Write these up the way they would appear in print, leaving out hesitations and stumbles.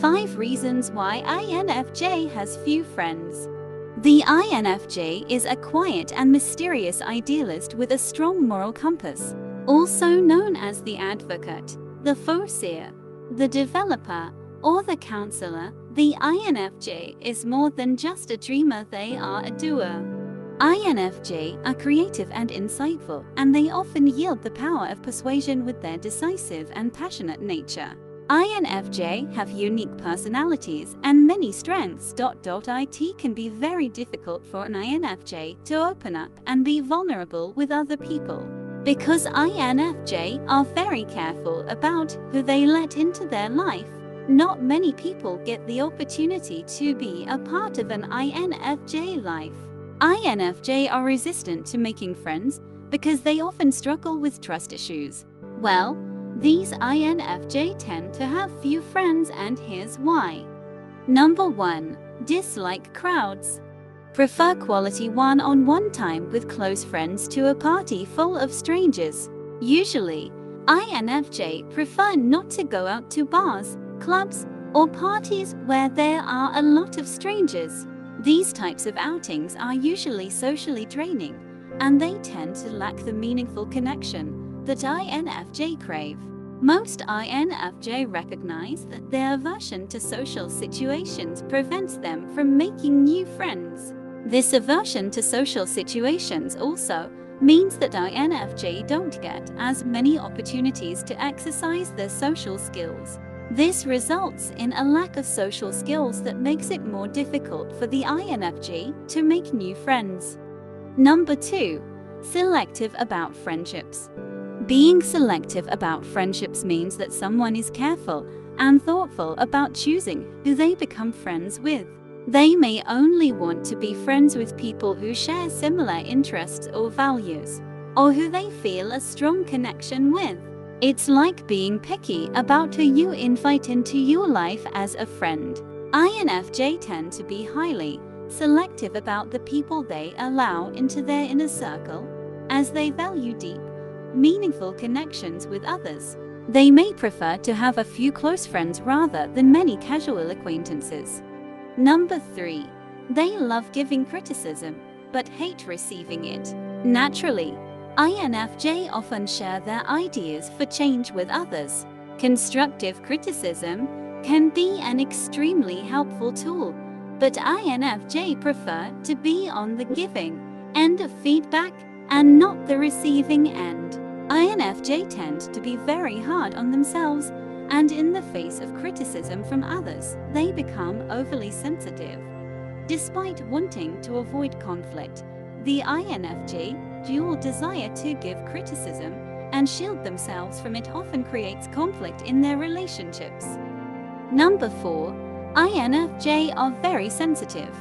5 reasons why INFJ has few friends. The INFJ is a quiet and mysterious idealist with a strong moral compass, also known as the advocate, the foreseer, the developer, or the counselor. The INFJ is more than just a dreamer, they are a doer. INFJ are creative and insightful, and they often yield the power of persuasion with their decisive and passionate nature. INFJ have unique personalities and many strengths. It can be very difficult for an INFJ to open up and be vulnerable with other people, because INFJ are very careful about who they let into their life. Not many people get the opportunity to be a part of an INFJ life. INFJ are resistant to making friends because they often struggle with trust issues. Well, these INFJ tend to have few friends, and here's why. Number 1. Dislike crowds. Prefer quality one-on-one time with close friends to a party full of strangers. Usually, INFJ prefer not to go out to bars, clubs, or parties where there are a lot of strangers. These types of outings are usually socially draining, and they tend to lack the meaningful connection that INFJ crave. Most INFJ recognize that their aversion to social situations prevents them from making new friends. This aversion to social situations also means that INFJ don't get as many opportunities to exercise their social skills. This results in a lack of social skills that makes it more difficult for the INFJ to make new friends. Number 2. Selective about friendships. Being selective about friendships means that someone is careful and thoughtful about choosing who they become friends with. They may only want to be friends with people who share similar interests or values, or who they feel a strong connection with. It's like being picky about who you invite into your life as a friend. INFJ tend to be highly selective about the people they allow into their inner circle, as they value deep, meaningful connections with others. They may prefer to have a few close friends rather than many casual acquaintances. Number 3. They love giving criticism, but hate receiving it. Naturally, INFJ often share their ideas for change with others. Constructive criticism can be an extremely helpful tool, but INFJ prefer to be on the giving end of feedback and not the receiving end. INFJ tend to be very hard on themselves, and in the face of criticism from others, they become overly sensitive. Despite wanting to avoid conflict, the INFJ dual desire to give criticism and shield themselves from it often creates conflict in their relationships. Number 4. INFJ are very sensitive.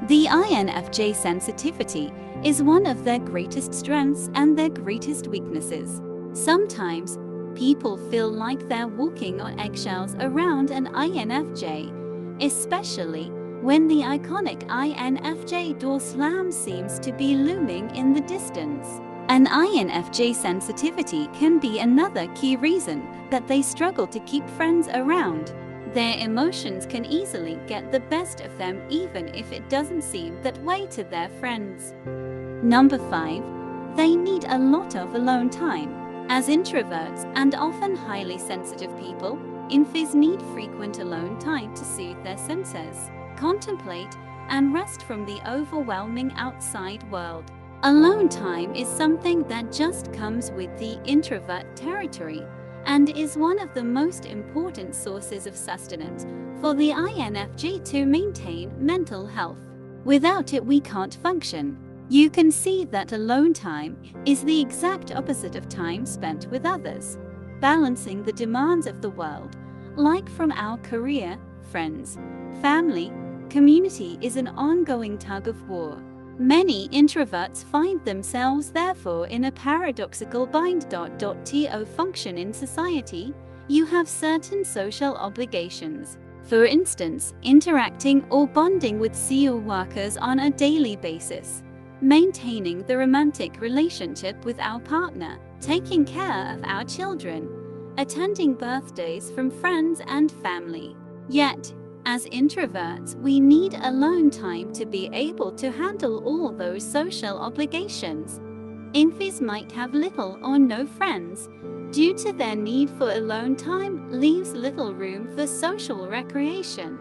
The INFJ sensitivity is one of their greatest strengths and their greatest weaknesses. Sometimes, people feel like they're walking on eggshells around an INFJ, especially when the iconic INFJ door slam seems to be looming in the distance. An INFJ sensitivity can be another key reason that they struggle to keep friends around. Their emotions can easily get the best of them even if it doesn't seem that way to their friends. Number 5. They need a lot of alone time. As introverts and often highly sensitive people, INFJs need frequent alone time to soothe their senses, contemplate, and rest from the overwhelming outside world. Alone time is something that just comes with the introvert territory and is one of the most important sources of sustenance for the INFJ to maintain mental health. Without it, we can't function. You can see that alone time is the exact opposite of time spent with others. Balancing the demands of the world, like from our career, friends, family, community, is an ongoing tug of war. Many introverts find themselves therefore in a paradoxical bind. To function in society, you have certain social obligations. For instance, interacting or bonding with CEO workers on a daily basis, maintaining the romantic relationship with our partner, taking care of our children, attending birthdays from friends and family. Yet, as introverts, we need alone time to be able to handle all those social obligations. INFJs might have little or no friends. Due to their need for alone time leaves little room for social recreation.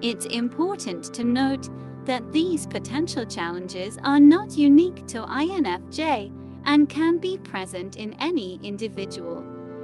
It's important to note that these potential challenges are not unique to INFJ and can be present in any individual,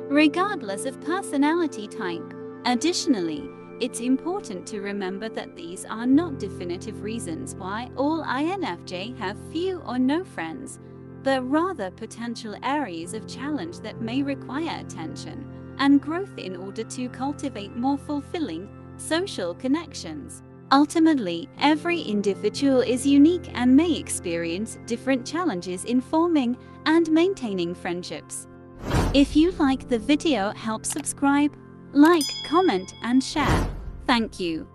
regardless of personality type. Additionally, it's important to remember that these are not definitive reasons why all INFJ have few or no friends, but rather potential areas of challenge that may require attention and growth in order to cultivate more fulfilling social connections. Ultimately, every individual is unique and may experience different challenges in forming and maintaining friendships. If you like the video, help subscribe, like, comment, and share. Thank you.